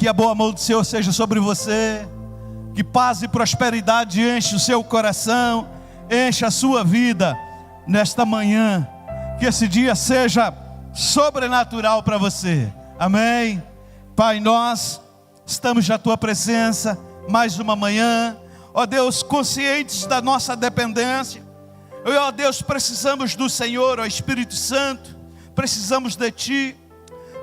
Que a boa mão do Senhor seja sobre você. Que paz e prosperidade enche o seu coração, enche a sua vida nesta manhã. Que esse dia seja sobrenatural para você. Amém? Pai, nós estamos na Tua presença mais uma manhã. Ó Deus, conscientes da nossa dependência. Ó Deus, precisamos do Senhor, ó Espírito Santo. Precisamos de Ti.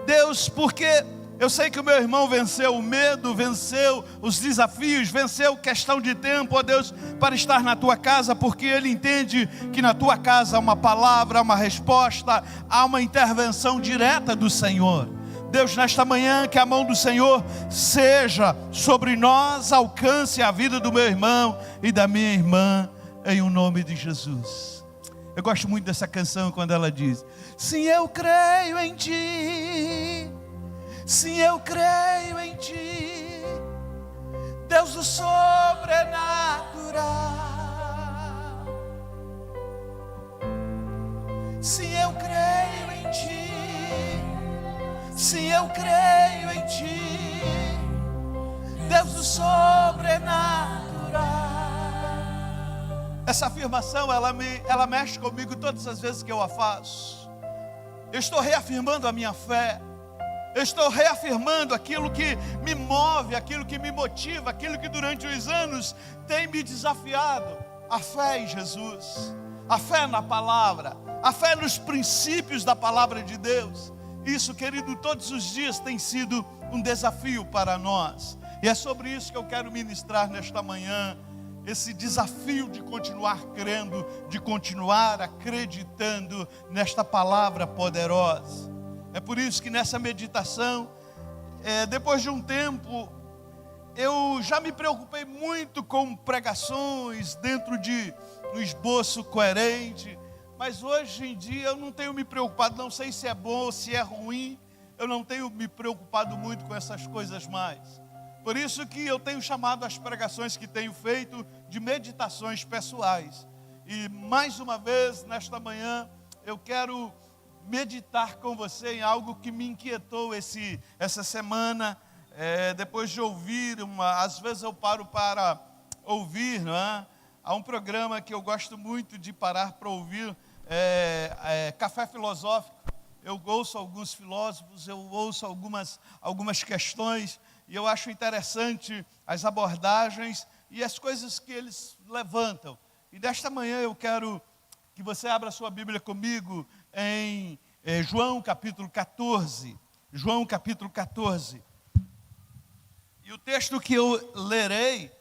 Deus, porque eu sei que o meu irmão venceu o medo, venceu os desafios, venceu questão de tempo, ó Deus, para estar na Tua casa, porque ele entende que na Tua casa há uma palavra, há uma resposta, há uma intervenção direta do Senhor. Deus, nesta manhã, que a mão do Senhor seja sobre nós, alcance a vida do meu irmão e da minha irmã, em o nome de Jesus. Eu gosto muito dessa canção quando ela diz: sim, eu creio em Ti. Sim, eu creio em Ti, Deus do sobrenatural. Sim, eu creio em Ti. Sim, eu creio em Ti, Deus do sobrenatural. Essa afirmação, ela mexe comigo todas as vezes que eu a faço. Eu estou reafirmando a minha fé. Eu estou reafirmando aquilo que me move, aquilo que me motiva, aquilo que durante os anos tem me desafiado. A fé em Jesus, a fé na palavra, a fé nos princípios da palavra de Deus. Isso, querido, todos os dias tem sido um desafio para nós. E é sobre isso que eu quero ministrar nesta manhã. Esse desafio de continuar crendo, de continuar acreditando nesta palavra poderosa. É por isso que nessa meditação, depois de um tempo, eu já me preocupei muito com pregações dentro de um esboço coerente. Mas hoje em dia eu não tenho me preocupado, não sei se é bom ou se é ruim. Eu não tenho me preocupado muito com essas coisas mais. Por isso que eu tenho chamado as pregações que tenho feito de meditações pessoais. E mais uma vez, nesta manhã, eu quero meditar com você em algo que me inquietou essa semana. Depois de ouvir, às vezes eu paro para ouvir, não é? Há um programa que eu gosto muito de parar para ouvir, Café Filosófico. Eu ouço alguns filósofos, eu ouço algumas questões, e eu acho interessante as abordagens e as coisas que eles levantam. E desta manhã eu quero que você abra sua Bíblia comigo em João capítulo 14. João capítulo 14. E o texto que eu lerei,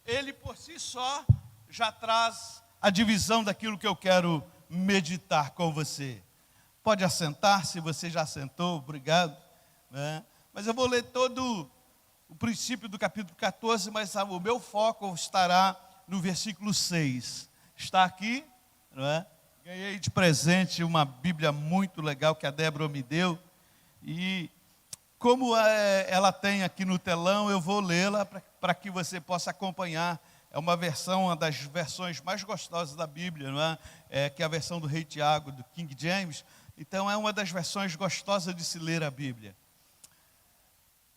ele por si só já traz a divisão daquilo que eu quero meditar com você. Pode assentar, se você já assentou, obrigado. Mas eu vou ler todo o princípio do capítulo 14, mas o meu foco estará no versículo 6. Está aqui, não é? Ganhei de presente uma Bíblia muito legal que a Débora me deu. E como ela tem aqui no telão, eu vou lê-la para que você possa acompanhar. É uma das versões mais gostosas da Bíblia, não é? Que é a versão do Rei Tiago, do King James. Então é uma das versões gostosas de se ler a Bíblia.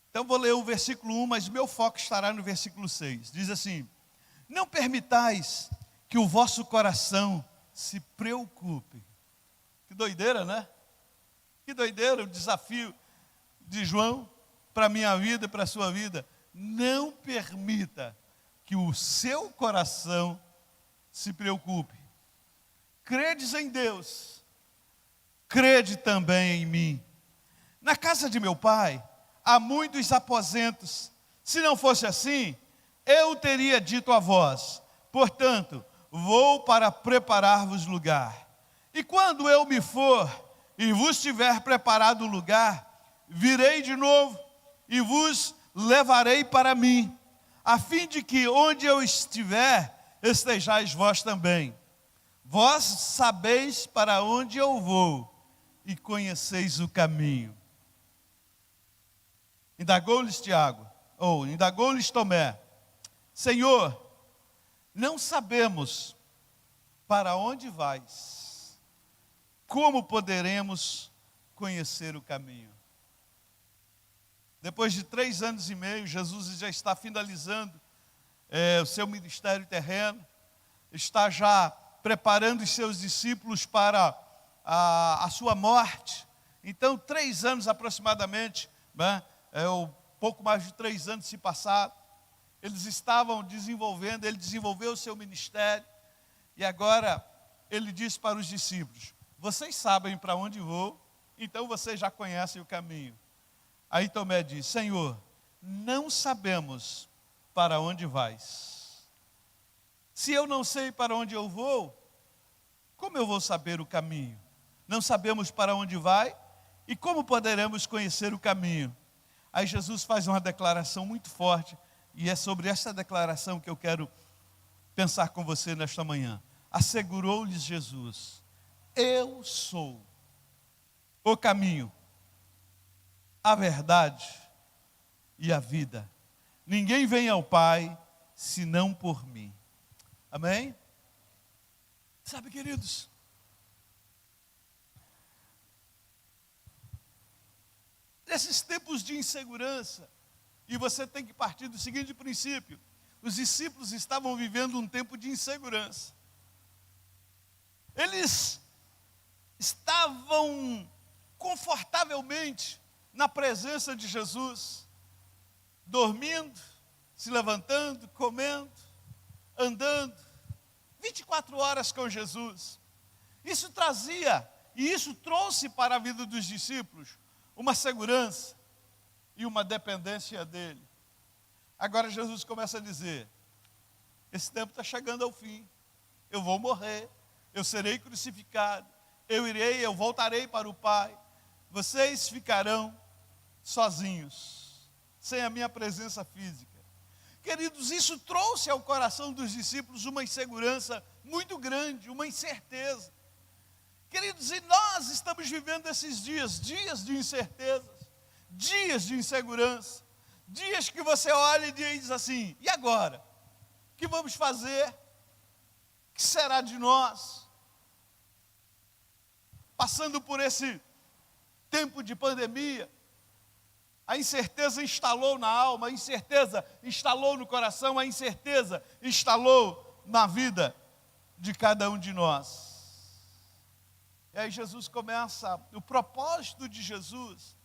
Então vou ler o versículo 1, mas meu foco estará no versículo 6. Diz assim: não permitais que o vosso coração se preocupe. Que doideira, né? Que doideira o desafio de João para a minha vida e para a sua vida. Não permita que o seu coração se preocupe. Credes em Deus, crede também em mim. Na casa de meu pai há muitos aposentos. Se não fosse assim, eu teria dito a vós: portanto, vou para preparar-vos lugar. E quando eu me for e vos tiver preparado o lugar, virei de novo e vos levarei para mim, a fim de que onde eu estiver, estejais vós também. Vós sabeis para onde eu vou e conheceis o caminho. Indagou-lhes indagou-lhes Tomé: Senhor, não sabemos para onde vais, como poderemos conhecer o caminho? Depois de 3 anos e meio, Jesus já está finalizando o seu ministério terreno, está já preparando os seus discípulos para a sua morte. Então, 3 anos aproximadamente, né, pouco mais de 3 anos se passaram, eles estavam desenvolvendo, ele desenvolveu o seu ministério, e agora ele disse para os discípulos: vocês sabem para onde vou, então vocês já conhecem o caminho. Aí Tomé disse: Senhor, não sabemos para onde vais. Se eu não sei para onde eu vou, como eu vou saber o caminho? Não sabemos para onde vai, e como poderemos conhecer o caminho? Aí Jesus faz uma declaração muito forte, e é sobre essa declaração que eu quero pensar com você nesta manhã. Assegurou-lhes Jesus: eu sou o caminho, a verdade e a vida. Ninguém vem ao Pai senão por mim. Amém? Sabe, queridos, nesses tempos de insegurança, e você tem que partir do seguinte princípio: os discípulos estavam vivendo um tempo de insegurança. Eles estavam confortavelmente na presença de Jesus, dormindo, se levantando, comendo, andando, 24 horas com Jesus. Isso trazia, e isso trouxe para a vida dos discípulos uma segurança e uma dependência dele. Agora Jesus começa a dizer: esse tempo está chegando ao fim, eu vou morrer, eu serei crucificado, eu voltarei para o Pai, vocês ficarão sozinhos, sem a minha presença física. Queridos, isso trouxe ao coração dos discípulos uma insegurança muito grande, uma incerteza. Queridos, e nós estamos vivendo esses dias de incertezas, dias de insegurança, dias que você olha e diz assim: e agora? O que vamos fazer? O que será de nós? Passando por esse tempo de pandemia, a incerteza instalou na alma, a incerteza instalou no coração, a incerteza instalou na vida de cada um de nós. E aí Jesus começa, o propósito de Jesus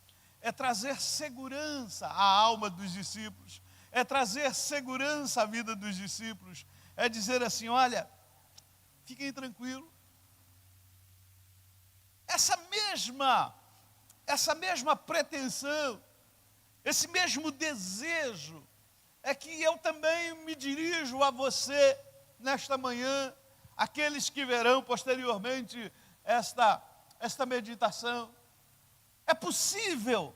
é trazer segurança à alma dos discípulos, é trazer segurança à vida dos discípulos, é dizer assim: olha, fiquem tranquilos, essa mesma pretensão, esse mesmo desejo, é que eu também me dirijo a você nesta manhã, aqueles que verão posteriormente esta meditação. É possível,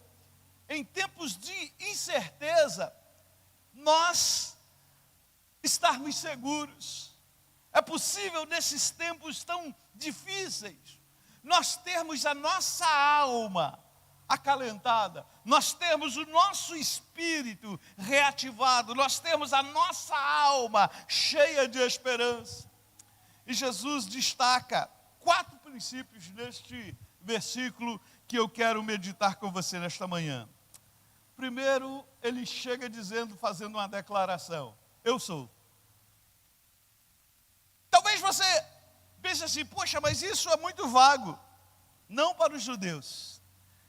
em tempos de incerteza, nós estarmos seguros. É possível, nesses tempos tão difíceis, nós termos a nossa alma acalentada, nós temos o nosso espírito reativado, nós temos a nossa alma cheia de esperança. E Jesus destaca 4 princípios neste versículo que eu quero meditar com você nesta manhã. Primeiro, ele chega dizendo, fazendo uma declaração: eu sou. Talvez você pense assim: poxa, mas isso é muito vago. Não para os judeus.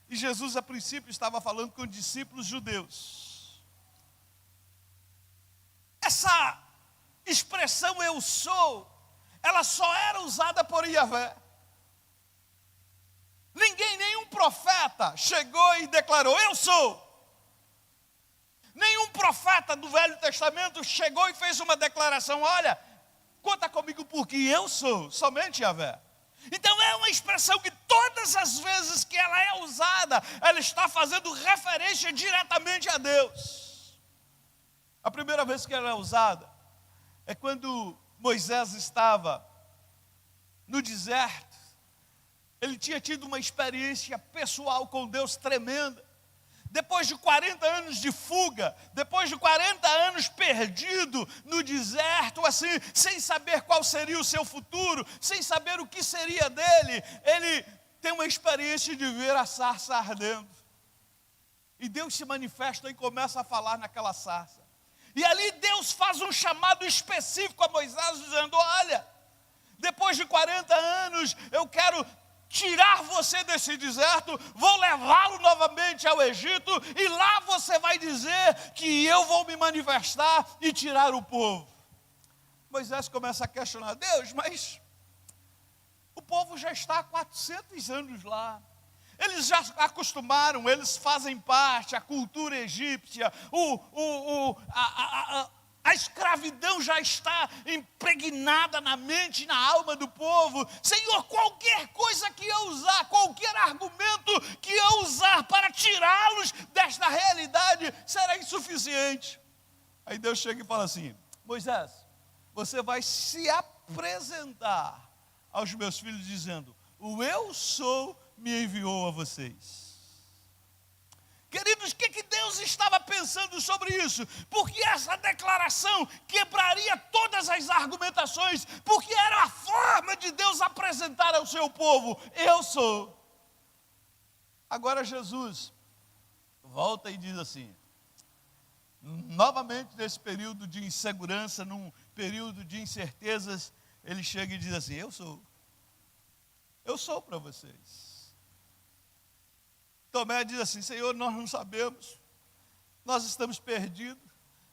E Jesus, a princípio, estava falando com discípulos judeus. Essa expressão eu sou, ela só era usada por Yahvé. Nenhum profeta chegou e declarou: eu sou. Nenhum profeta do Velho Testamento chegou e fez uma declaração: olha, conta comigo porque eu sou, somente Yahvé. Então é uma expressão que todas as vezes que ela é usada, ela está fazendo referência diretamente a Deus. A primeira vez que ela é usada é quando Moisés estava no deserto. Ele tinha tido uma experiência pessoal com Deus tremenda. Depois de 40 anos de fuga, depois de 40 anos perdido no deserto, assim, sem saber qual seria o seu futuro, sem saber o que seria dele, ele tem uma experiência de ver a sarça ardendo. E Deus se manifesta e começa a falar naquela sarça. E ali Deus faz um chamado específico a Moisés, dizendo: olha, depois de 40 anos, eu quero tirar você desse deserto, vou levá-lo novamente ao Egito, e lá você vai dizer que eu vou me manifestar e tirar o povo. Moisés começa a questionar: Deus, mas o povo já está há 400 anos lá. Eles já acostumaram, eles fazem parte, a cultura egípcia, a escravidão já está impregnada na mente e na alma do povo. Senhor, qualquer coisa que eu usar, qualquer argumento que eu usar para tirá-los desta realidade será insuficiente. Aí Deus chega e fala assim: Moisés, você vai se apresentar aos meus filhos dizendo: o eu sou me enviou a vocês. Queridos, o que Deus estava pensando sobre isso? Porque essa declaração quebraria todas as argumentações, porque era a forma de Deus apresentar ao seu povo: eu sou. Agora Jesus volta e diz assim, novamente nesse período de insegurança, num período de incertezas, ele chega e diz assim: eu sou para vocês. Tomé diz assim: Senhor, nós não sabemos, nós estamos perdidos,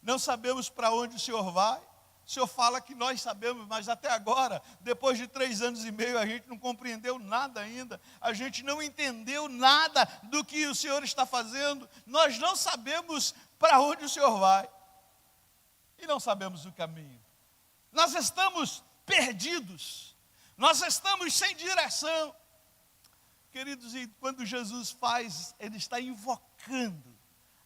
não sabemos para onde o Senhor vai. O Senhor fala que nós sabemos, mas até agora, depois de 3 anos e meio, a gente não compreendeu nada ainda, a gente não entendeu nada do que o Senhor está fazendo, nós não sabemos para onde o Senhor vai, e não sabemos o caminho. Nós estamos perdidos, nós estamos sem direção. Queridos, e quando Jesus faz, ele está invocando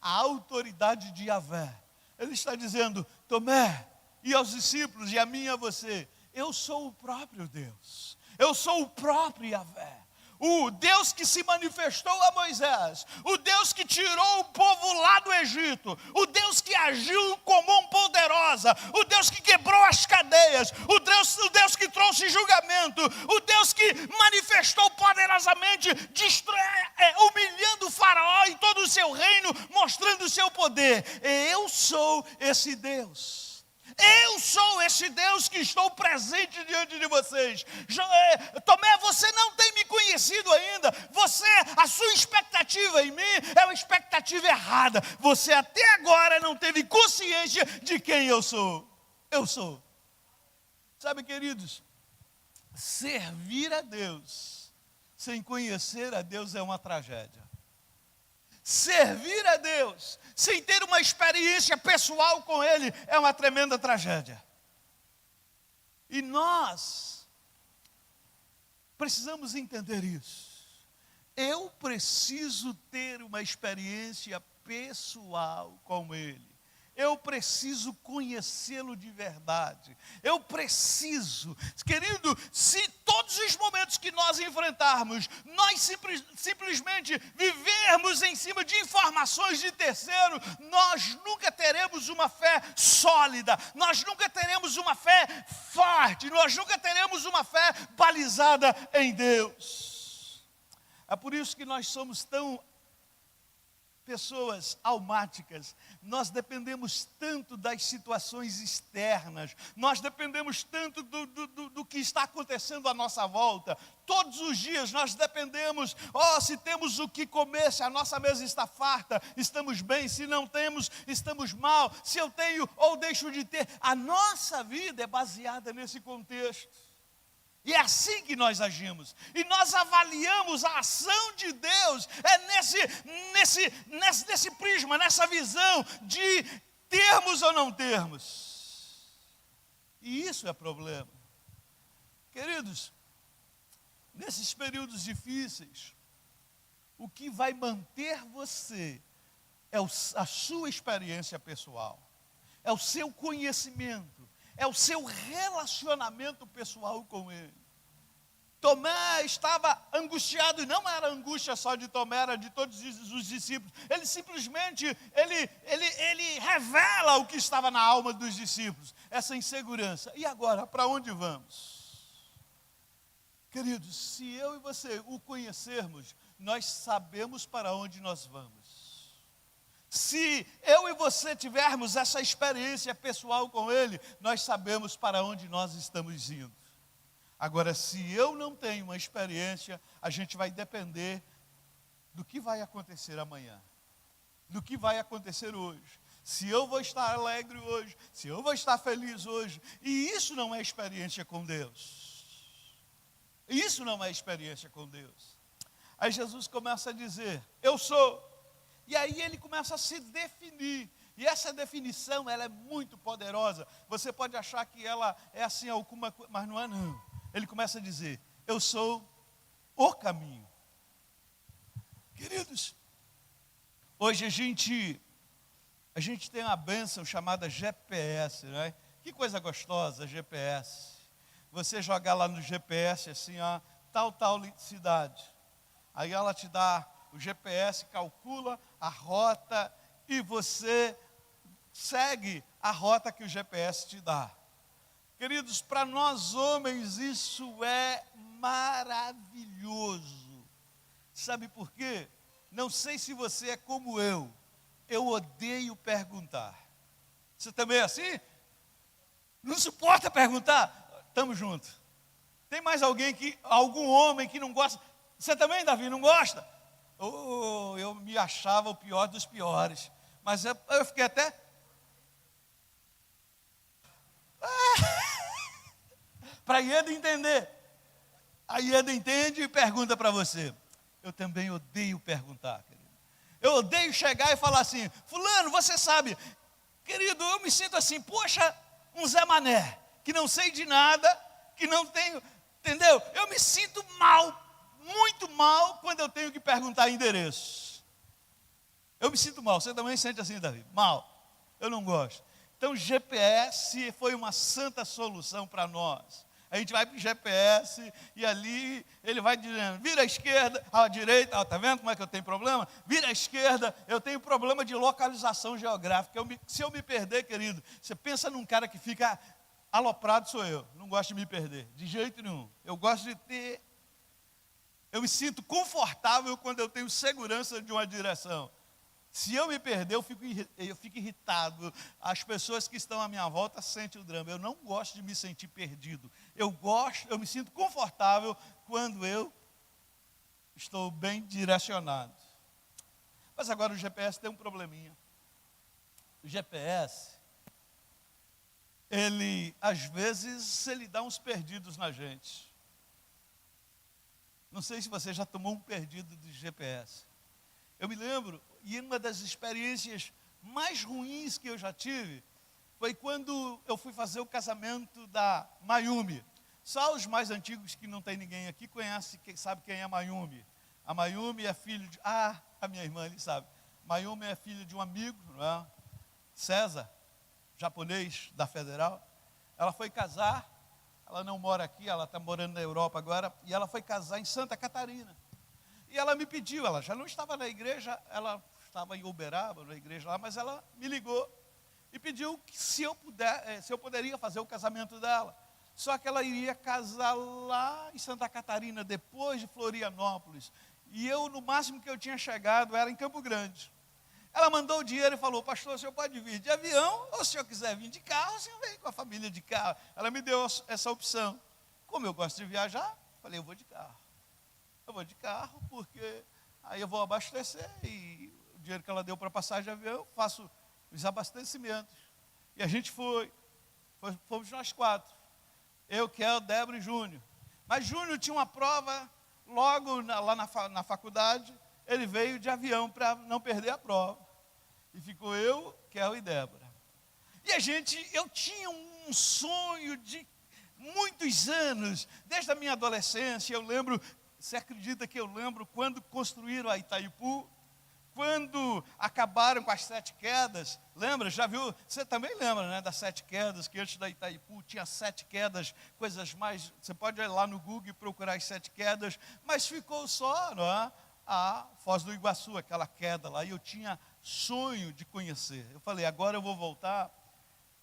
a autoridade de Yahvé. Ele está dizendo: Tomé, e aos discípulos, e a mim e a você, eu sou o próprio Deus, eu sou o próprio Yahvé. O Deus que se manifestou a Moisés, o Deus que tirou o povo lá do Egito, o Deus que agiu com mão poderosa, o Deus que quebrou as cadeias, o Deus que trouxe julgamento, o Deus que manifestou poderosamente, humilhando o faraó e todo o seu reino, mostrando o seu poder. Eu sou esse Deus. Eu sou esse Deus que estou presente diante de vocês. Tomé, você não tem me conhecido ainda. A sua expectativa em mim é uma expectativa errada. Você até agora não teve consciência de quem eu sou. Eu sou. Sabe, queridos, servir a Deus sem conhecer a Deus é uma tragédia. Servir a Deus sem ter uma experiência pessoal com Ele é uma tremenda tragédia. E nós precisamos entender isso. Eu preciso ter uma experiência pessoal com Ele. Eu preciso conhecê-lo de verdade. Eu preciso, querido, se todos os momentos que nós enfrentarmos, nós simplesmente vivermos em cima de informações de terceiro, nós nunca teremos uma fé sólida, nós nunca teremos uma fé forte, nós nunca teremos uma fé balizada em Deus. É por isso que nós somos tão pessoas almáticas, nós dependemos tanto das situações externas, nós dependemos tanto do que está acontecendo à nossa volta. Todos os dias nós dependemos, se temos o que comer, se a nossa mesa está farta, estamos bem, se não temos, estamos mal, se eu tenho ou deixo de ter. A nossa vida é baseada nesse contexto. E é assim que nós agimos. E nós avaliamos a ação de Deus nesse prisma, nessa visão de termos ou não termos. E isso é problema. Queridos, nesses períodos difíceis, o que vai manter você é a sua experiência pessoal, é o seu conhecimento, é o seu relacionamento pessoal com Ele. Tomé estava angustiado, e não era angústia só de Tomé, era de todos os discípulos. Ele simplesmente, ele revela o que estava na alma dos discípulos, essa insegurança. E agora, para onde vamos? Queridos, se eu e você o conhecermos, nós sabemos para onde nós vamos. Se eu e você tivermos essa experiência pessoal com Ele, nós sabemos para onde nós estamos indo. Agora, se eu não tenho uma experiência, a gente vai depender do que vai acontecer amanhã, do que vai acontecer hoje. Se eu vou estar alegre hoje, se eu vou estar feliz hoje. E isso não é experiência com Deus. Isso não é experiência com Deus. Aí Jesus começa a dizer, eu sou. E aí ele começa a se definir. E essa definição, ela é muito poderosa. Você pode achar que ela é assim alguma coisa, mas não é não. Ele começa a dizer, eu sou o caminho. Queridos, hoje a gente tem uma bênção chamada GPS, né? Que coisa gostosa, GPS. Você jogar lá no GPS assim, ó, tal cidade. Aí ela te dá, o GPS calcula a rota e você segue a rota que o GPS te dá. Queridos, para nós homens isso é maravilhoso. Sabe por quê? Não sei se você é como eu odeio perguntar. Você também é assim? Não suporta perguntar? Tamo junto. Tem mais algum homem que não gosta? Você também, Davi, não gosta? Eu me achava o pior dos piores. Mas eu fiquei até... para a Ieda entender. A Ieda entende e pergunta para você. Eu também odeio perguntar, querido. Eu odeio chegar e falar assim, fulano, você sabe, querido, eu me sinto assim, poxa, um Zé Mané, que não sei de nada, que não tenho, entendeu? Eu me sinto mal, muito mal, quando eu tenho que perguntar endereço. Eu me sinto mal, você também sente assim, Davi? Mal, eu não gosto. Então, GPS foi uma santa solução para nós. A gente vai para o GPS e ali ele vai dizendo, vira à esquerda, à direita, está vendo como é que eu tenho problema? Vira à esquerda, eu tenho problema de localização geográfica. Se eu me perder, querido, você pensa num cara que fica aloprado, sou eu. Não gosto de me perder, de jeito nenhum. Eu gosto de ter, eu me sinto confortável quando eu tenho segurança de uma direção. Se eu me perder, eu fico irritado. As pessoas que estão à minha volta sentem o drama. Eu não gosto de me sentir perdido. Eu me sinto confortável quando eu estou bem direcionado. Mas agora o GPS tem um probleminha. O GPS, às vezes, ele dá uns perdidos na gente. Não sei se você já tomou um perdido de GPS. Eu me lembro, e uma das experiências mais ruins que eu já tive, foi quando eu fui fazer o casamento da Mayumi. Só os mais antigos que não tem ninguém aqui conhecem, sabe quem é Mayumi. A Mayumi é filho de... a minha irmã, ele sabe. Mayumi é filho de um amigo, não é? César, japonês da Federal. Ela foi casar, ela não mora aqui, ela está morando na Europa agora, e ela foi casar em Santa Catarina. E ela me pediu, ela já não estava na igreja, ela estava em Uberaba, na igreja lá, mas ela me ligou e pediu que se eu poderia fazer o casamento dela. Só que ela iria casar lá em Santa Catarina, depois de Florianópolis. E eu, no máximo que eu tinha chegado, era em Campo Grande. Ela mandou o dinheiro e falou, pastor, o senhor pode vir de avião, ou se o senhor quiser vir de carro, o senhor vem com a família de carro. Ela me deu essa opção. Como eu gosto de viajar, falei, eu vou de carro. Eu vou de carro, porque aí eu vou abastecer e o dinheiro que ela deu para passagem de avião, eu faço os abastecimentos. E a gente fomos nós 4. Eu, Kel, Débora e Júnior. Mas Júnior tinha uma prova logo lá na faculdade, ele veio de avião para não perder a prova. E ficou eu, Kel e Débora. E eu tinha um sonho de muitos anos, desde a minha adolescência, eu lembro. Você acredita que eu lembro quando construíram a Itaipu? Quando acabaram com as 7 quedas? Lembra? Já viu? Você também lembra, né? Das 7 quedas, que antes da Itaipu tinha 7 quedas, coisas mais... Você pode ir lá no Google e procurar as 7 quedas, mas ficou só, não é? A Foz do Iguaçu, aquela queda lá, e eu tinha sonho de conhecer. Eu falei, agora eu vou voltar,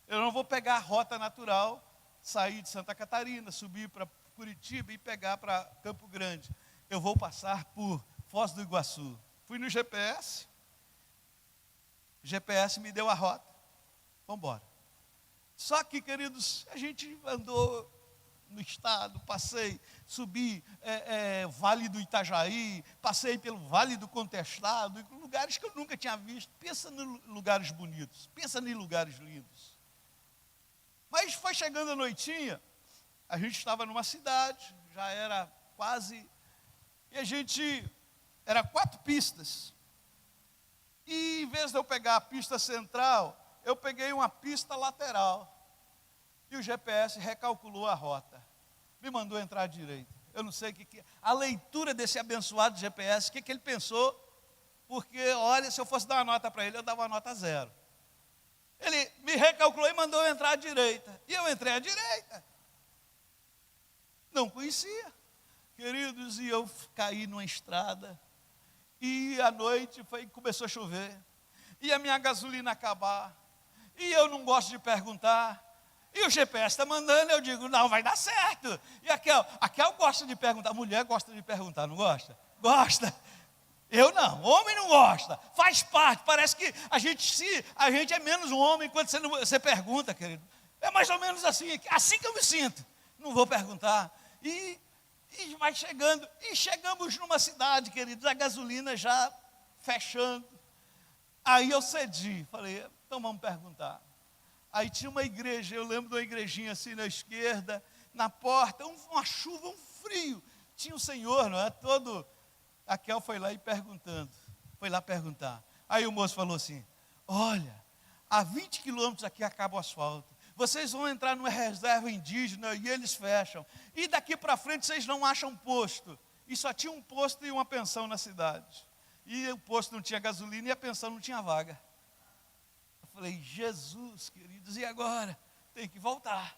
eu não vou pegar a rota natural, sair de Santa Catarina, subir para Curitiba e pegar para Campo Grande. Eu vou passar por Foz do Iguaçu. Fui no GPS GPS me deu a rota. Vamos embora. Só que, queridos, a gente andou no estado, subi Vale do Itajaí, passei pelo Vale do Contestado, lugares que eu nunca tinha visto. Pensa em lugares bonitos, pensa em lugares lindos. Mas foi chegando a noitinha, a gente estava numa cidade, já era quase, e era 4 pistas. E em vez de eu pegar a pista central, eu peguei uma pista lateral. E o GPS recalculou a rota. Me mandou entrar à direita. Eu não sei o que a leitura desse abençoado GPS, o que ele pensou. Porque, olha, se eu fosse dar uma nota para ele, eu dava uma nota 0. Ele me recalculou e mandou eu entrar à direita. E eu entrei à direita. Não conhecia. Queridos, e eu caí numa estrada. E à noite começou a chover. E a minha gasolina acabar. E eu não gosto de perguntar. E o GPS está mandando, eu digo, não, vai dar certo. E aquela gosta de perguntar. Mulher gosta de perguntar, não gosta? Gosta. Eu não, homem não gosta. Faz parte, parece que a gente é menos um homem quando você pergunta, querido. É mais ou menos assim que eu me sinto. Não vou perguntar. E vai chegando. E chegamos numa cidade, queridos, a gasolina já fechando. Aí eu cedi, falei, então vamos perguntar. Aí tinha uma igreja, eu lembro de uma igrejinha assim na esquerda, na porta, uma chuva, um frio. Tinha um senhor, não é? Aquel foi lá perguntar. Aí o moço falou assim, olha, a 20 quilômetros aqui acaba o asfalto. Vocês vão entrar numa reserva indígena e eles fecham. E daqui para frente vocês não acham posto. E só tinha um posto e uma pensão na cidade. E o posto não tinha gasolina e a pensão não tinha vaga. Eu falei, Jesus, queridos, e agora? Tem que voltar.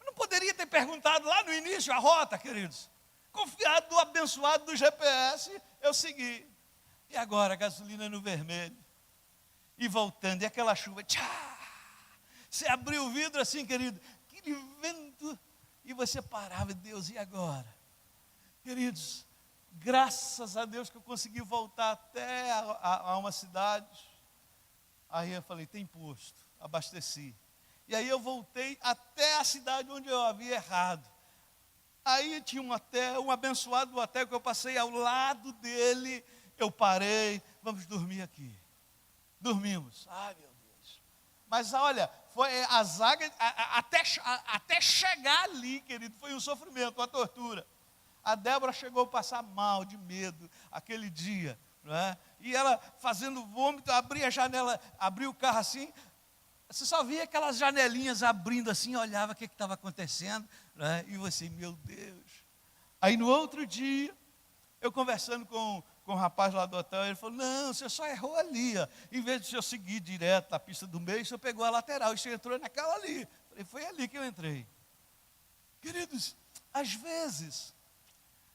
Eu não poderia ter perguntado lá no início a rota, queridos. Confiado no abençoado do GPS, eu segui. E agora, gasolina no vermelho. E voltando, e aquela chuva, tchá! Você abriu o vidro assim, querido, aquele vento, e você parava, Deus, e agora? Queridos, graças a Deus que eu consegui voltar até a uma cidade. Aí eu falei, tem posto, abasteci. E aí eu voltei até a cidade onde eu havia errado. Aí tinha um hotel, um abençoado hotel que eu passei ao lado dele. Eu parei, vamos dormir aqui. Dormimos. Ai, meu Deus. Mas olha, foi a zaga, até chegar ali, querido, foi um sofrimento, uma tortura. A Débora chegou a passar mal, de medo, aquele dia. Não é? E ela fazendo vômito, abria a janela, abria o carro assim, você só via aquelas janelinhas abrindo assim, olhava o que estava acontecendo, não é? E você, meu Deus. Aí no outro dia, eu conversando com o rapaz lá do hotel, ele falou, não, você só errou ali, ó. Em vez de eu seguir direto a pista do meio, você pegou a lateral, e você entrou naquela ali. Falei, foi ali que eu entrei. Queridos, às vezes,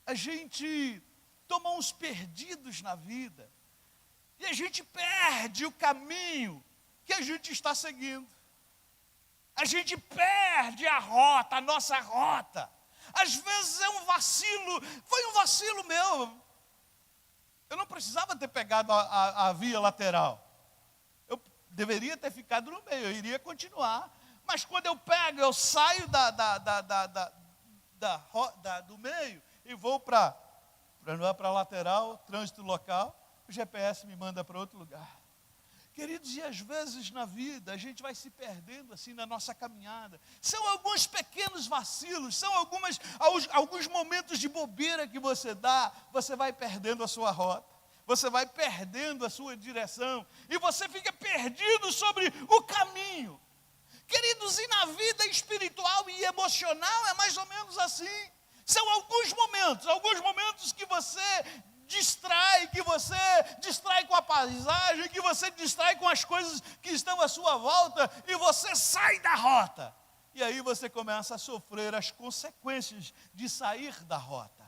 a gente toma uns perdidos na vida, e a gente perde o caminho que a gente está seguindo. A gente perde a rota, a nossa rota. Às vezes é um vacilo, foi um vacilo meu. Eu não precisava ter pegado a via lateral. Eu deveria ter ficado no meio, eu iria continuar. Mas quando eu pego, eu saio do meio e vou para a lateral, trânsito local, o GPS me manda para outro lugar. Queridos, e às vezes na vida a gente vai se perdendo assim na nossa caminhada. São alguns pequenos vacilos, são alguns momentos de bobeira que você dá, você vai perdendo a sua rota, você vai perdendo a sua direção, e você fica perdido sobre o caminho. Queridos, e na vida espiritual e emocional é mais ou menos assim. São alguns momentos que você distrai com a paisagem, que você distrai com as coisas que estão à sua volta, e você sai da rota. E aí você começa a sofrer as consequências de sair da rota.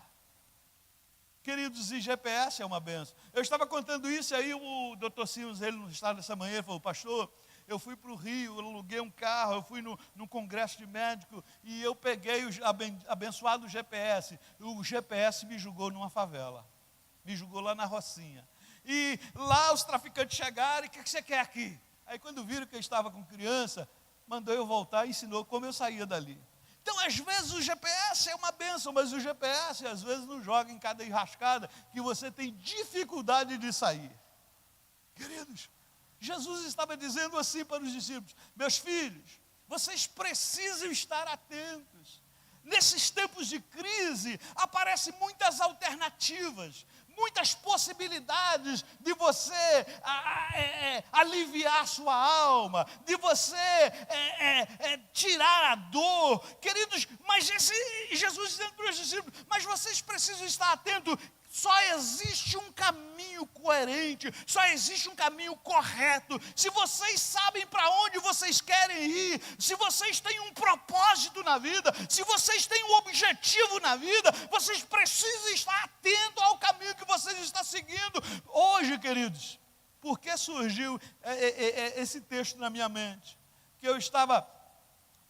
Queridos, e GPS é uma benção. Eu estava contando isso, aí o Dr. Simons, ele no estado dessa manhã, ele falou, pastor, eu fui para o Rio, eu aluguei um carro, eu fui no congresso de médico, e eu peguei o abençoado GPS. O GPS me jogou numa favela, me jogou lá na Rocinha. e lá os traficantes chegaram, e o que você quer aqui? Aí quando viram que eu estava com criança, mandou eu voltar e ensinou como eu saía dali. Então, às vezes o GPS é uma bênção, mas o GPS às vezes não joga em cada enrascada que você tem dificuldade de sair. Queridos, Jesus estava dizendo assim para os discípulos: meus filhos, vocês precisam estar atentos. Nesses tempos de crise, aparecem muitas alternativas, muitas possibilidades de você aliviar a sua alma, de você tirar a dor. Queridos, mas Jesus dizendo para os discípulos: mas vocês precisam estar atentos. Só existe um caminho coerente, só existe um caminho correto. Se vocês sabem para onde vocês querem ir, se vocês têm um propósito na vida, se vocês têm um objetivo na vida, vocês precisam estar atentos ao caminho que vocês estão seguindo. Hoje, queridos, por que surgiu esse texto na minha mente? Que eu estava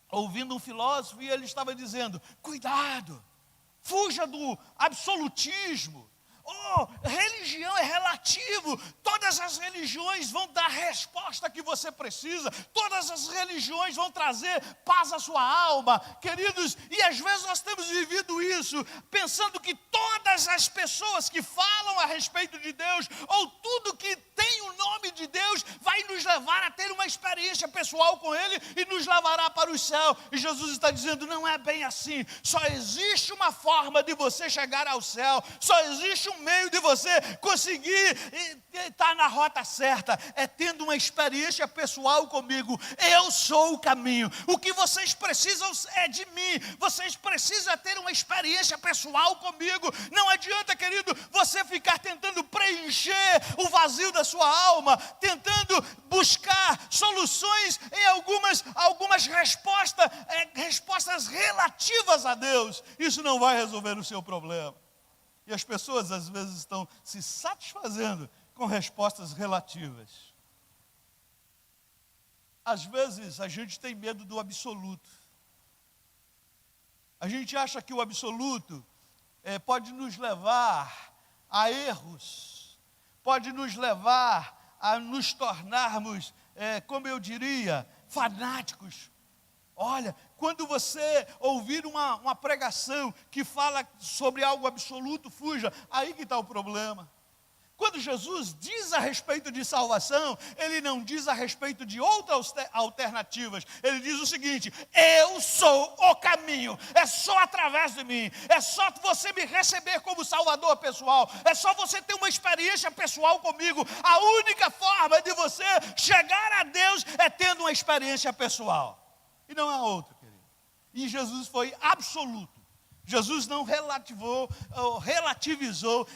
ouvindo um filósofo e ele estava dizendo: cuidado, fuja do absolutismo. Religião é relativo. Todas as religiões vão dar a resposta que você precisa. Todas as religiões vão trazer paz à sua alma. Queridos, e às vezes nós temos vivido isso, pensando que todas as pessoas que falam a respeito de Deus, ou tudo que tem o nome de Deus, vai nos levar a ter uma experiência pessoal com Ele e nos levará para o céu. E Jesus está dizendo: não é bem assim. Só existe uma forma de você chegar ao céu. Só existe um meio de você conseguir estar na rota certa. É tendo uma experiência pessoal comigo. Eu sou o caminho. O que vocês precisam é de mim. Vocês precisam ter uma experiência pessoal comigo. Não adianta, querido, você ficar tentando preencher o vazio da sua alma, tentando buscar soluções em algumas respostas relativas a Deus. Isso não vai resolver o seu problema. E as pessoas às vezes estão se satisfazendo com respostas relativas. Às vezes a gente tem medo do absoluto. A gente acha que o absoluto pode nos levar a erros, pode nos levar a nos tornarmos, como eu diria, fanáticos. Olha, quando você ouvir uma pregação que fala sobre algo absoluto, fuja. Aí que está o problema. Quando Jesus diz a respeito de salvação, Ele não diz a respeito de outras alternativas. Ele diz o seguinte: eu sou o caminho, é só através de mim, é só você me receber como Salvador pessoal, é só você ter uma experiência pessoal comigo. A única forma de você chegar a Deus é tendo uma experiência pessoal. E não há outra, querido. E Jesus foi absoluto. Jesus não relativizou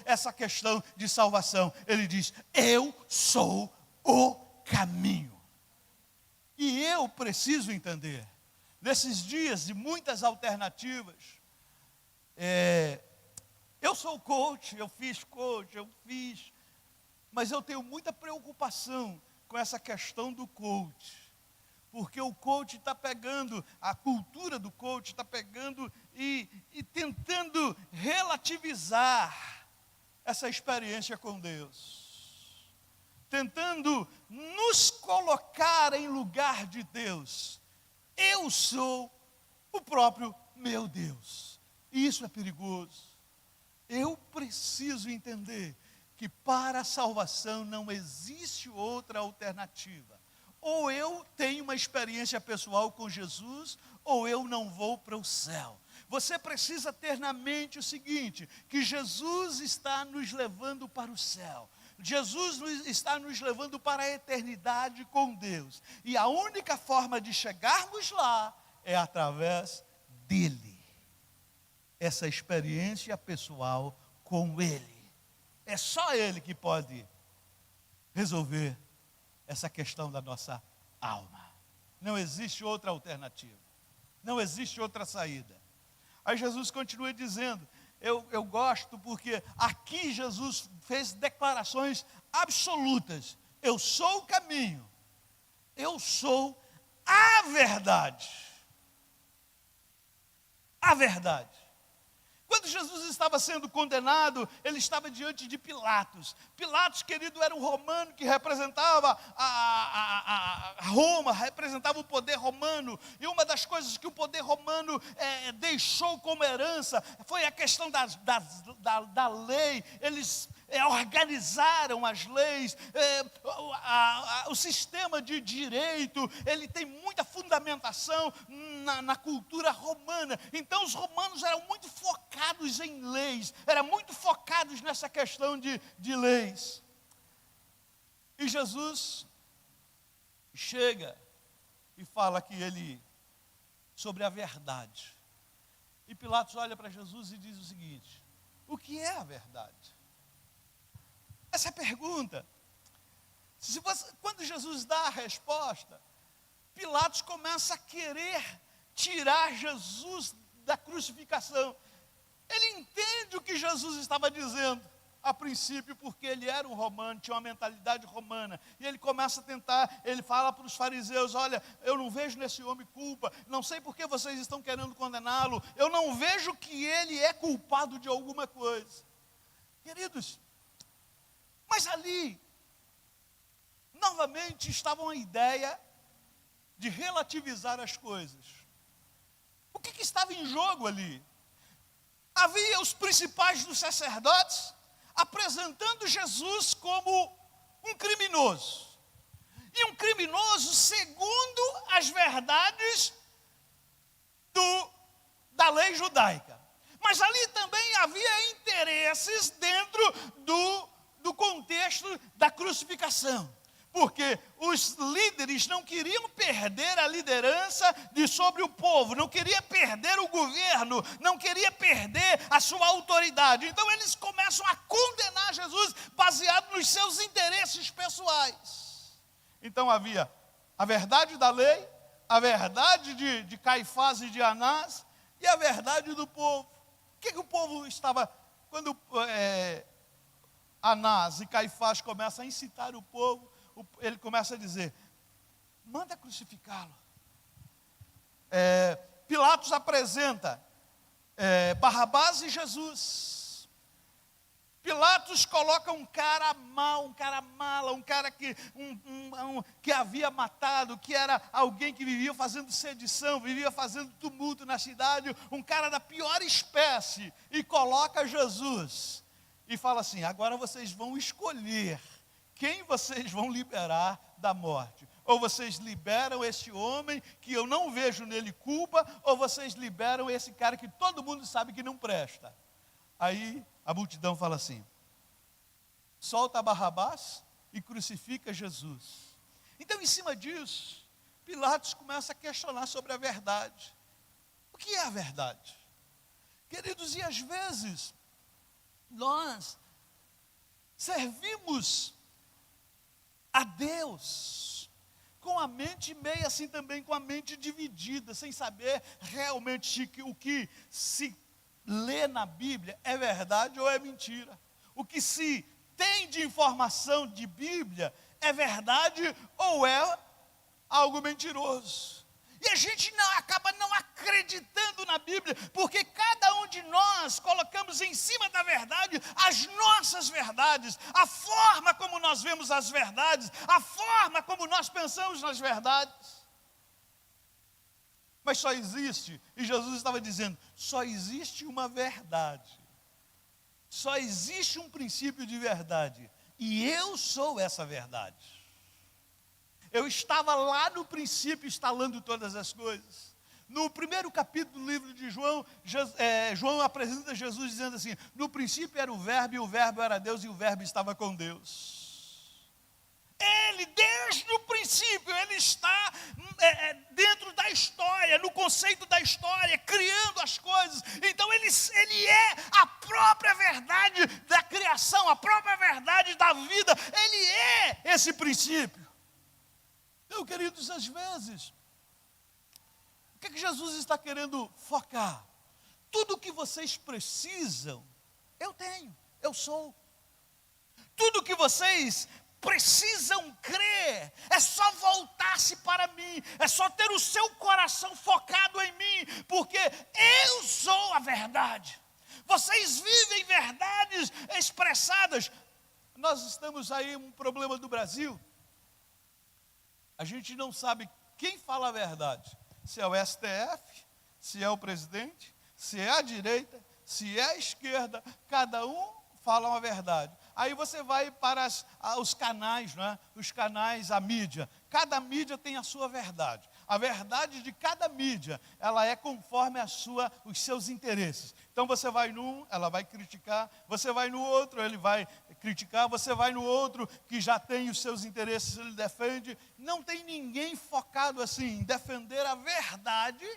essa questão de salvação. Ele diz: eu sou o caminho. E eu preciso entender, nesses dias de muitas alternativas, eu sou coach, mas eu tenho muita preocupação com essa questão do coach. Porque o coach está pegando, a cultura do coach está pegando e tentando relativizar essa experiência com Deus. Tentando nos colocar em lugar de Deus. Eu sou o próprio meu Deus. E isso é perigoso. Eu preciso entender que para a salvação não existe outra alternativa. Ou eu tenho uma experiência pessoal com Jesus, ou eu não vou para o céu. Você precisa ter na mente o seguinte: que Jesus está nos levando para o céu. Jesus está nos levando para a eternidade com Deus. E a única forma de chegarmos lá é através dEle. Essa experiência pessoal com Ele. É só Ele que pode resolver essa questão da nossa alma. Não existe outra alternativa. Não existe outra saída. Aí Jesus continua dizendo, eu gosto porque aqui Jesus fez declarações absolutas. Eu sou o caminho. Eu sou a verdade. A verdade. quando Jesus estava sendo condenado, ele estava diante de Pilatos. Pilatos, querido, era um romano que representava a Roma, representava o poder romano. E uma das coisas que o poder romano deixou como herança foi a questão da lei. Eles organizaram as leis, o sistema de direito, ele tem muita fundamentação na cultura romana. Então os romanos eram muito focados em leis, eram muito focados nessa questão de leis. E Jesus chega e fala que sobre a verdade. E Pilatos olha para Jesus e diz o seguinte: o que é a verdade? Essa é a pergunta. Quando Jesus dá a resposta, Pilatos começa a querer tirar Jesus da crucificação. Ele entende o que Jesus estava dizendo a princípio, porque ele era um romano, tinha uma mentalidade romana. E ele começa a tentar, ele fala para os fariseus: olha, eu não vejo nesse homem culpa, não sei por que vocês estão querendo condená-lo, eu não vejo que ele é culpado de alguma coisa. Queridos, mas ali, novamente, estava uma ideia de relativizar as coisas. O que estava em jogo ali? Havia os principais dos sacerdotes apresentando Jesus como um criminoso. E um criminoso segundo as verdades da lei judaica. Mas ali também havia interesses dentro do contexto da crucificação, porque os líderes não queriam perder a liderança sobre o povo, não queriam perder o governo, não queriam perder a sua autoridade. Então eles começam a condenar Jesus baseado nos seus interesses pessoais. Então havia a verdade da lei, a verdade de Caifás e de Anás e a verdade do povo. O que o povo estava, quando Anás e Caifás começam a incitar o povo, ele começa a dizer: manda crucificá-lo. Pilatos apresenta Barrabás e Jesus. Pilatos coloca um cara mau, um cara mala, um cara que havia matado, que era alguém que vivia fazendo sedição, vivia fazendo tumulto na cidade, um cara da pior espécie, e coloca Jesus. E fala assim: agora vocês vão escolher quem vocês vão liberar da morte. Ou vocês liberam esse homem que eu não vejo nele culpa, ou vocês liberam esse cara que todo mundo sabe que não presta. Aí a multidão fala assim: solta Barrabás e crucifica Jesus. Então, em cima disso, Pilatos começa a questionar sobre a verdade. O que é a verdade? Queridos, e às vezes nós servimos a Deus com a mente meio assim também, com a mente dividida, sem saber realmente o que se lê na Bíblia é verdade ou é mentira. O que se tem de informação de Bíblia é verdade ou é algo mentiroso. E a gente acaba não acreditando na Bíblia, porque cada um de nós colocamos em cima da verdade as nossas verdades, a forma como nós vemos as verdades, a forma como nós pensamos nas verdades. Mas só existe, e Jesus estava dizendo, só existe uma verdade, só existe um princípio de verdade, e eu sou essa verdade. Eu estava lá no princípio instalando todas as coisas. No primeiro capítulo do livro de João, João apresenta Jesus dizendo assim: no princípio era o verbo, e o verbo era Deus, e o verbo estava com Deus. Ele, desde o princípio, ele está dentro da história, no conceito da história, criando as coisas. Então ele é a própria verdade da criação, a própria verdade da vida. Ele é esse princípio. Então, queridos, às vezes, o que Jesus está querendo focar? Tudo o que vocês precisam, eu tenho, eu sou. Tudo o que vocês precisam crer, é só voltar-se para mim, é só ter o seu coração focado em mim, porque eu sou a verdade. Vocês vivem verdades expressadas. Nós estamos aí, um problema do Brasil. A gente não sabe quem fala a verdade. Se é o STF, se é o presidente, se é a direita, se é a esquerda. Cada um fala uma verdade. Aí você vai para os canais, não é? Os canais, a mídia. Cada mídia tem a sua verdade. A verdade de cada mídia, ela é conforme os seus interesses. Então você vai num, ela vai criticar. Você vai no outro, ele vai criticar. Você vai no outro, que já tem os seus interesses, ele defende. Não tem ninguém focado assim, em defender a verdade,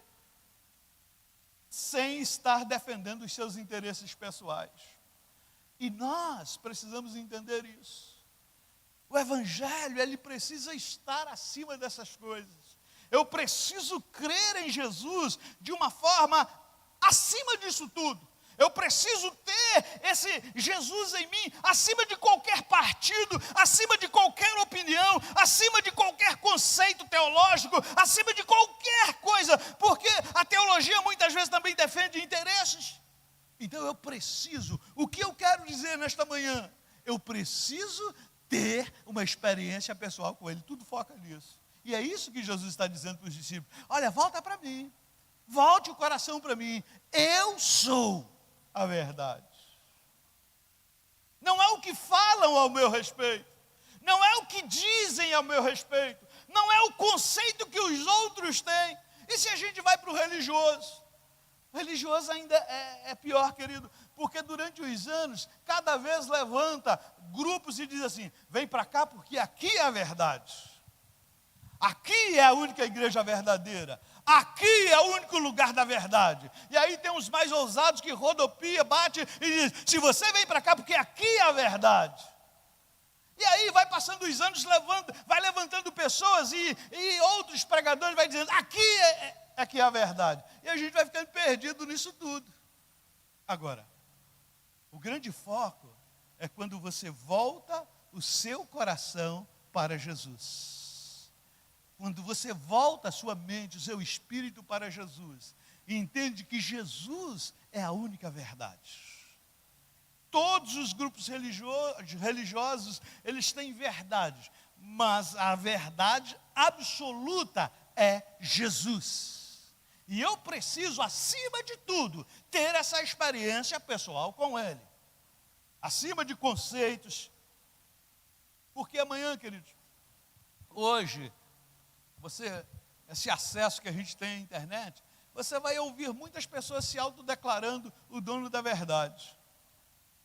sem estar defendendo os seus interesses pessoais. E nós precisamos entender isso. O Evangelho, ele precisa estar acima dessas coisas. Eu preciso crer em Jesus de uma forma acima disso tudo. Eu preciso ter esse Jesus em mim, acima de qualquer partido, acima de qualquer opinião, acima de qualquer conceito teológico, acima de qualquer coisa, porque a teologia muitas vezes também defende interesses. Então eu preciso, o que eu quero dizer nesta manhã? Eu preciso ter uma experiência pessoal com Ele, tudo foca nisso. E é isso que Jesus está dizendo para os discípulos: olha, volta para mim, volte o coração para mim, eu sou a verdade. Não é o que falam ao meu respeito, não é o que dizem ao meu respeito, não é o conceito que os outros têm. E se a gente vai para o religioso? O religioso ainda é pior, querido, porque durante os anos, cada vez levanta grupos e diz assim: vem para cá porque aqui é a verdade. Aqui é a única igreja verdadeira. Aqui é o único lugar da verdade. E aí tem os mais ousados que rodopia, bate e diz: se você vem para cá porque aqui é a verdade. E aí vai passando os anos, vai levantando pessoas e outros pregadores vai dizendo: aqui é que é a verdade. E a gente vai ficando perdido nisso tudo. Agora, o grande foco é quando você volta o seu coração para Jesus. Quando você volta a sua mente, o seu espírito para Jesus, e entende que Jesus é a única verdade. Todos os grupos religiosos, eles têm verdades, mas a verdade absoluta é Jesus. E eu preciso, acima de tudo, ter essa experiência pessoal com Ele. Acima de conceitos. Porque amanhã, queridos, hoje, esse acesso que a gente tem à internet, você vai ouvir muitas pessoas se autodeclarando o dono da verdade.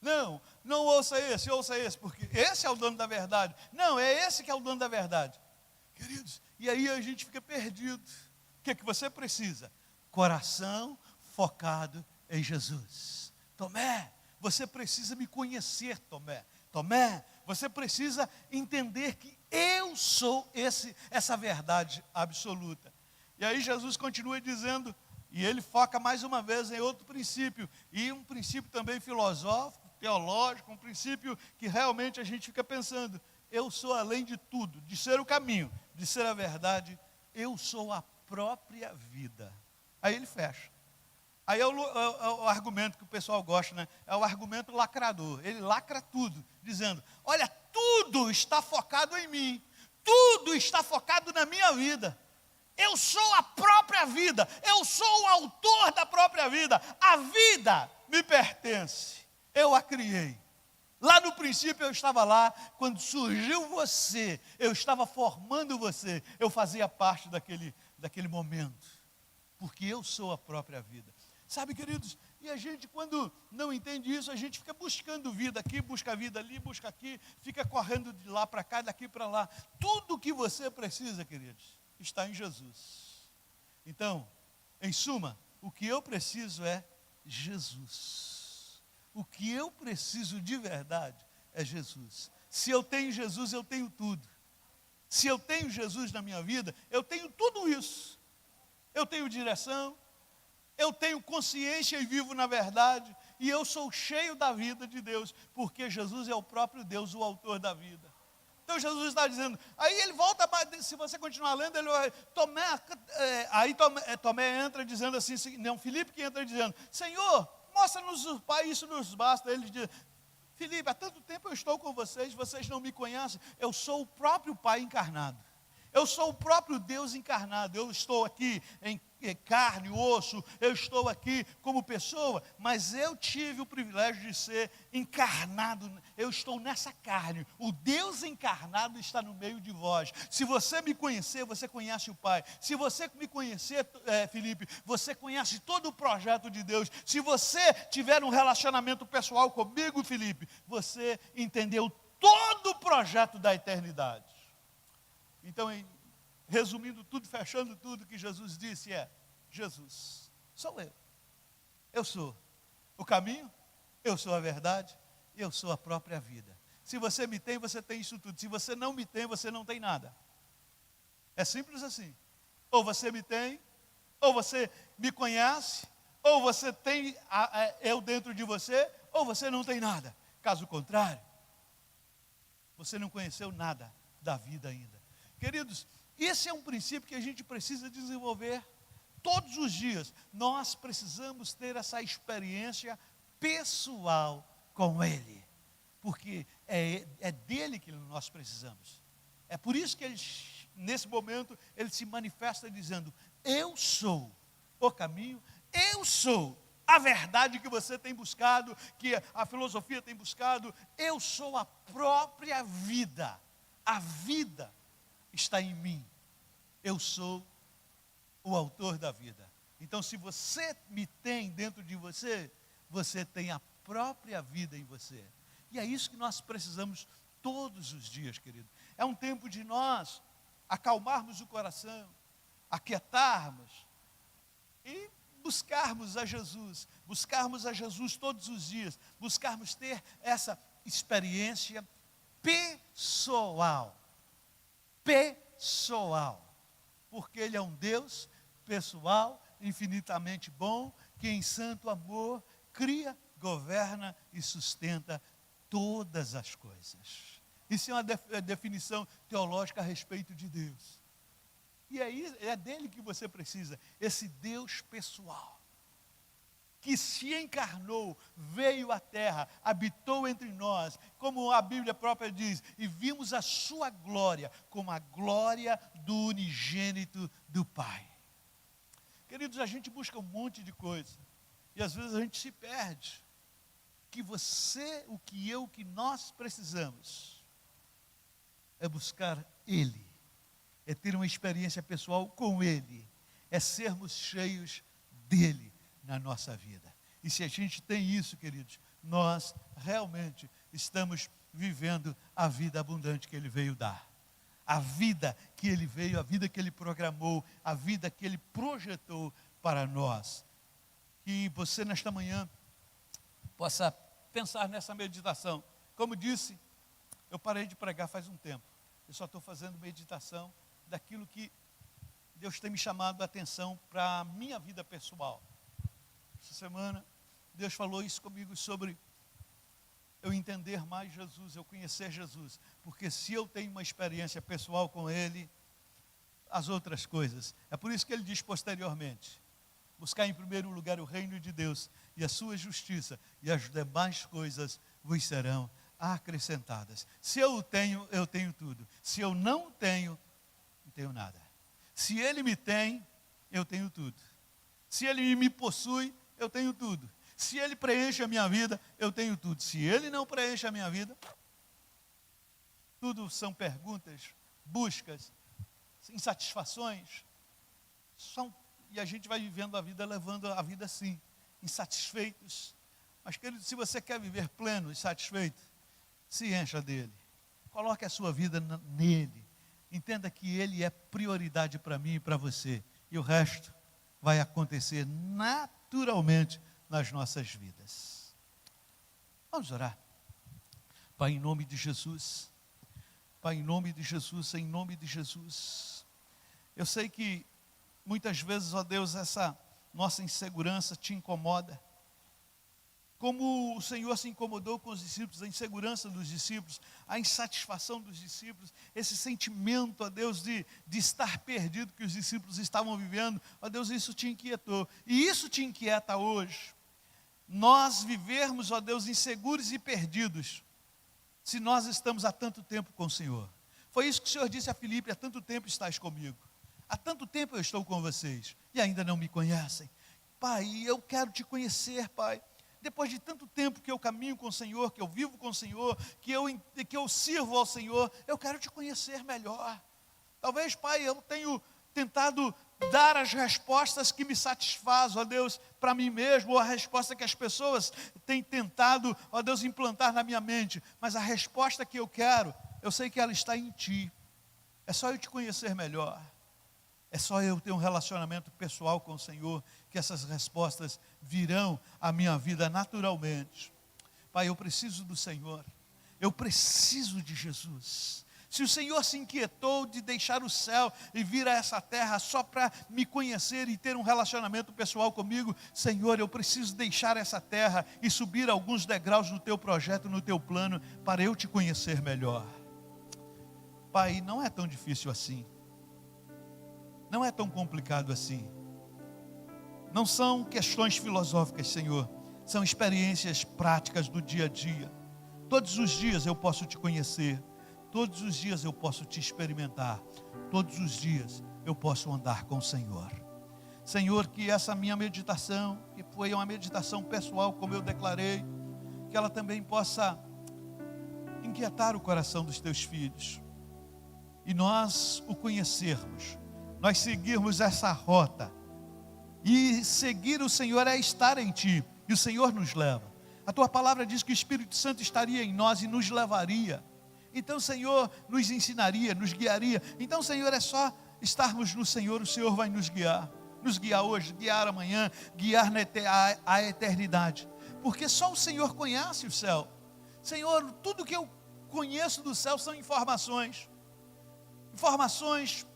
Não ouça esse, porque esse é o dono da verdade. Não, é esse que é o dono da verdade. Queridos, e aí a gente fica perdido. O que é que você precisa? Coração focado em Jesus. Tomé, você precisa me conhecer, Tomé. Tomé, você precisa entender que eu sou essa verdade absoluta. E aí Jesus continua dizendo, e ele foca mais uma vez em outro princípio, e um princípio também filosófico, teológico, um princípio que realmente a gente fica pensando: eu sou além de tudo, de ser o caminho, de ser a verdade, eu sou a própria vida. Aí ele fecha. Aí é o argumento que o pessoal gosta, né? É o argumento lacrador. Ele lacra tudo, dizendo: olha, tudo está focado em mim, tudo está focado na minha vida. Eu sou a própria vida, eu sou o autor da própria vida. A vida me pertence, eu a criei. Lá no princípio eu estava lá, quando surgiu você, eu estava formando você, eu fazia parte daquele momento, porque eu sou a própria vida. Sabe, queridos, e a gente, quando não entende isso, a gente fica buscando vida aqui, busca vida ali, busca aqui, fica correndo de lá para cá, daqui para lá. Tudo o que você precisa, queridos, está em Jesus. Então, em suma, o que eu preciso é Jesus. O que eu preciso de verdade é Jesus. Se eu tenho Jesus, eu tenho tudo. Se eu tenho Jesus na minha vida, eu tenho tudo isso. Eu tenho direção, eu tenho consciência e vivo na verdade, e eu sou cheio da vida de Deus, porque Jesus é o próprio Deus, o autor da vida. Então Jesus está dizendo, aí ele volta, se você continuar lendo, ele vai, Tomé entra dizendo assim, não, Filipe que entra dizendo: Senhor, Mostra-nos o Pai, isso nos basta. Ele diz: Filipe, há tanto tempo eu estou com vocês, vocês não me conhecem. Eu sou o próprio Pai encarnado. Eu sou o próprio Deus encarnado. Eu estou aqui em carne, osso, eu estou aqui como pessoa, mas eu tive o privilégio de ser encarnado. Eu estou nessa carne. O Deus encarnado está no meio de vós. Se você me conhecer, você conhece o Pai. Se você me conhecer, Filipe, você conhece todo o projeto de Deus. Se você tiver um relacionamento pessoal comigo, Filipe, você entendeu todo o projeto da eternidade. Então, resumindo tudo, fechando tudo que Jesus disse Jesus, sou eu. Eu sou o caminho, eu sou a verdade, eu sou a própria vida. Se você me tem, você tem isso tudo. Se você não me tem, você não tem nada. É simples assim. Ou você me tem, ou você me conhece, ou você tem eu dentro de você, ou você não tem nada. Caso contrário, você não conheceu nada da vida ainda. Queridos, esse é um princípio que a gente precisa desenvolver todos os dias. Nós precisamos ter essa experiência pessoal com Ele, porque é dele que nós precisamos. É por isso que ele, nesse momento, ele se manifesta dizendo: eu sou o caminho, eu sou a verdade que você tem buscado, que a filosofia tem buscado, eu sou a própria vida. A vida está em mim. Eu sou o autor da vida. Então, se você me tem dentro de você, você tem a própria vida em você. E é isso que nós precisamos todos os dias, querido. É um tempo de nós acalmarmos o coração, aquietarmos e buscarmos a Jesus todos os dias, buscarmos ter essa experiência pessoal, porque Ele é um Deus pessoal, infinitamente bom, que em santo amor cria, governa e sustenta todas as coisas. Isso é uma definição teológica a respeito de Deus. E é dele que você precisa, esse Deus pessoal, que se encarnou, veio à terra, habitou entre nós, como a Bíblia própria diz, e vimos a sua glória, como a glória do unigênito do Pai. Queridos, a gente busca um monte de coisa, e às vezes a gente se perde. Que você, o que nós precisamos, é buscar Ele, é ter uma experiência pessoal com Ele, é sermos cheios dEle na nossa vida. E se a gente tem isso, queridos, nós realmente estamos vivendo a vida abundante que Ele veio dar. A vida que Ele veio, a vida que Ele programou, a vida que Ele projetou para nós. Que você nesta manhã possa pensar nessa meditação. Como disse, eu parei de pregar faz um tempo. Eu só estou fazendo meditação daquilo que Deus tem me chamado a atenção para a minha vida pessoal. Essa semana, Deus falou isso comigo sobre eu entender mais Jesus, eu conhecer Jesus. Porque se eu tenho uma experiência pessoal com Ele, as outras coisas. É por isso que Ele diz posteriormente: buscar em primeiro lugar o reino de Deus e a sua justiça, e as demais coisas vos serão acrescentadas. Se eu tenho tudo. Se eu não tenho nada. Se Ele me tem, eu tenho tudo. Se Ele me possui, eu tenho tudo. Se Ele preenche a minha vida, eu tenho tudo. Se Ele não preenche a minha vida, tudo são perguntas, buscas, insatisfações. E a gente vai vivendo a vida, levando a vida assim, insatisfeitos. Mas, querido, se você quer viver pleno e satisfeito, se encha dEle. Coloque a sua vida nele. Entenda que Ele é prioridade para mim e para você. E o resto vai acontecer naturalmente nas nossas vidas. Vamos orar. Pai, em nome de Jesus. Pai, em nome de Jesus, em nome de Jesus. Eu sei que muitas vezes, ó Deus, essa nossa insegurança te incomoda. Como o Senhor se incomodou com os discípulos, a insegurança dos discípulos, a insatisfação dos discípulos, esse sentimento, ó Deus, de estar perdido que os discípulos estavam vivendo, ó Deus, isso te inquietou. E isso te inquieta hoje. nós vivermos, ó Deus, inseguros e perdidos, se nós estamos há tanto tempo com o Senhor. Foi isso que o Senhor disse a Filipe: há tanto tempo estás comigo, há tanto tempo eu estou com vocês, e ainda não me conhecem. Pai, eu quero te conhecer, Pai. Depois de tanto tempo que eu caminho com o Senhor, que eu vivo com o Senhor, que eu sirvo ao Senhor, eu quero te conhecer melhor. Talvez, Pai, eu tenho tentado dar as respostas que me satisfazem, ó Deus, para mim mesmo, ou a resposta que as pessoas têm tentado, ó Deus, implantar na minha mente. Mas a resposta que eu quero, eu sei que ela está em Ti. É só eu te conhecer melhor. É só eu ter um relacionamento pessoal com o Senhor, que essas respostas virão à minha vida naturalmente. Pai, eu preciso do Senhor. Eu preciso de Jesus. Se o Senhor se inquietou de deixar o céu e vir a essa terra só para me conhecer e ter um relacionamento pessoal comigo, Senhor, eu preciso deixar essa terra e subir alguns degraus no Teu projeto, no Teu plano, para eu te conhecer melhor. Pai, não é tão difícil assim. Não é tão complicado assim. Não são questões filosóficas, Senhor. São experiências práticas do dia a dia. Todos os dias eu posso te conhecer. Todos os dias eu posso te experimentar. Todos os dias eu posso andar com o Senhor. Senhor, que essa minha meditação, que foi uma meditação pessoal, como eu declarei, que ela também possa inquietar o coração dos teus filhos. E nós o conhecermos. Nós seguirmos essa rota. E seguir o Senhor é estar em Ti. E o Senhor nos leva. A Tua palavra diz que o Espírito Santo estaria em nós e nos levaria. Então, Senhor, nos ensinaria, nos guiaria. Então, Senhor, é só estarmos no Senhor. O Senhor vai nos guiar. Nos guiar hoje, guiar amanhã, guiar a eternidade. Porque só o Senhor conhece o céu. Senhor, tudo que eu conheço do céu são informações. Informações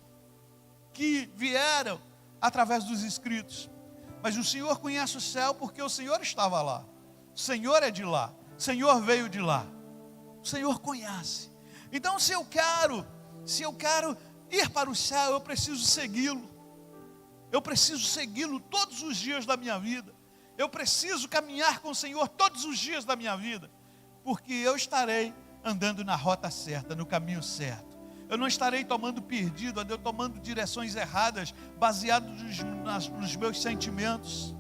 que vieram através dos escritos. Mas o Senhor conhece o céu porque o Senhor estava lá. O Senhor é de lá. O Senhor veio de lá. O Senhor conhece. Então, se eu quero ir para o céu, eu preciso segui-lo. Eu preciso segui-lo todos os dias da minha vida. Eu preciso caminhar com o Senhor todos os dias da minha vida. Porque eu estarei andando na rota certa, no caminho certo. Eu não estarei perdido, tomando direções erradas, baseado nos meus sentimentos.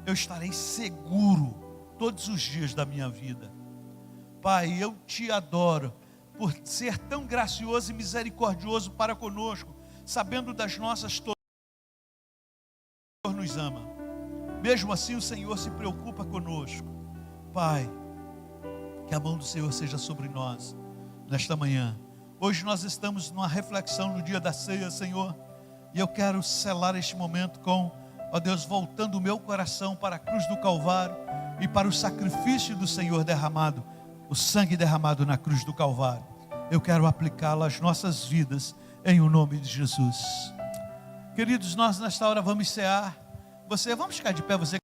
Eu estarei seguro todos os dias da minha vida. Pai, eu te adoro por ser tão gracioso e misericordioso para conosco, sabendo das nossas o Senhor nos ama. Mesmo assim, o Senhor se preocupa conosco. Pai, que a mão do Senhor seja sobre nós nesta manhã. Hoje nós estamos numa reflexão no dia da ceia, Senhor, e eu quero selar este momento com, ó Deus, voltando o meu coração para a cruz do Calvário e para o sacrifício do Senhor derramado, o sangue derramado na cruz do Calvário. Eu quero aplicá-lo às nossas vidas, em o nome de Jesus. Queridos, nós nesta hora vamos cear. Vamos ficar de pé, você